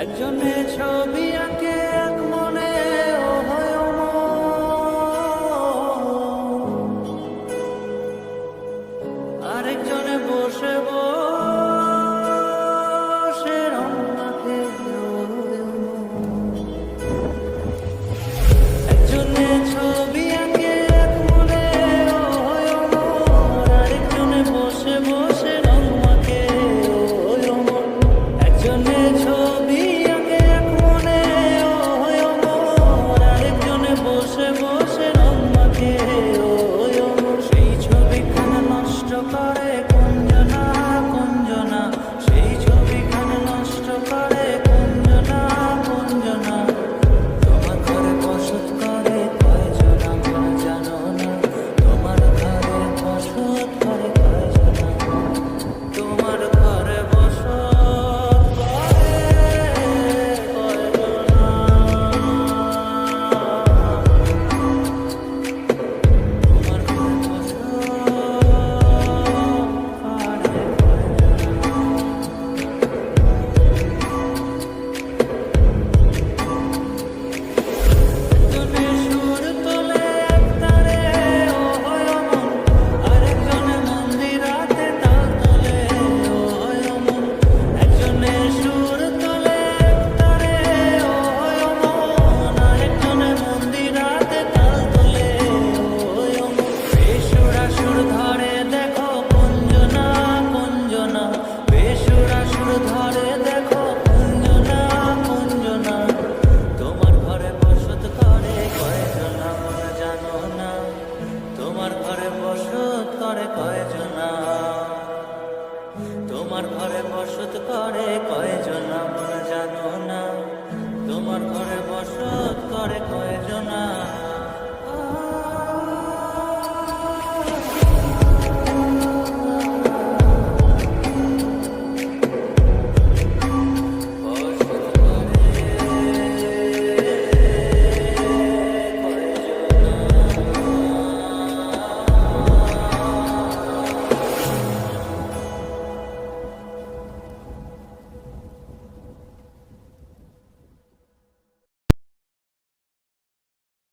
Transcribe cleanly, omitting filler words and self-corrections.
একজনে ছবি আঁকে এক মনে ও হয় অমর, আরেকজনে বসে বসে রং মাখে ও হয় অমর। একজনে ছবি আঁকে এক মনে ও হয় অমর, আরেকজনে বসে বসে রং মাখে ও হয় অমর। একজনে ছবি আঁকে এক মনে ও হয় অমর, আরেকজনে বসে বসে রং মাখে ও হয় অমর। সেই ছবিখানা নষ্ট করে কুঞ্জনা কুঞ্জনা, সেই ছবিখানা নষ্ট করে কুঞ্জনা কুঞ্জনা। তোমার ঘরে বসত করে কয়জনা মন জানো না, তোমার ঘরে বসত করে কয়জনা, তোমার ঘরে বসত করে কয়জনা, তোমার ঘরে বসত করে একজনে সুর তোলে এক তারে ও হয় অমন, আরেকজনে মন্দিরাতে তাল তোলে ও হয় অমন। একজনে সুর তোলে এক তারে ও হয় অমন, আরেকজনে মন্দিরাতে তাল তোলে ও হয় অমন। বেসুরা সুর ধরে দেখো কুঞ্জনা কুঞ্জনা, বেসুরা সুর ধরে দেখো কুঞ্জনা কুঞ্জনা। তোমার ঘরে বসত করে কয়জনা মন জানো না, তোমার ঘরে বসত করে কয়জনা, তোমার ঘরে বসত করে কয়জনা মন জানো না, তোমার ঘরে বসত করে কয়জনা।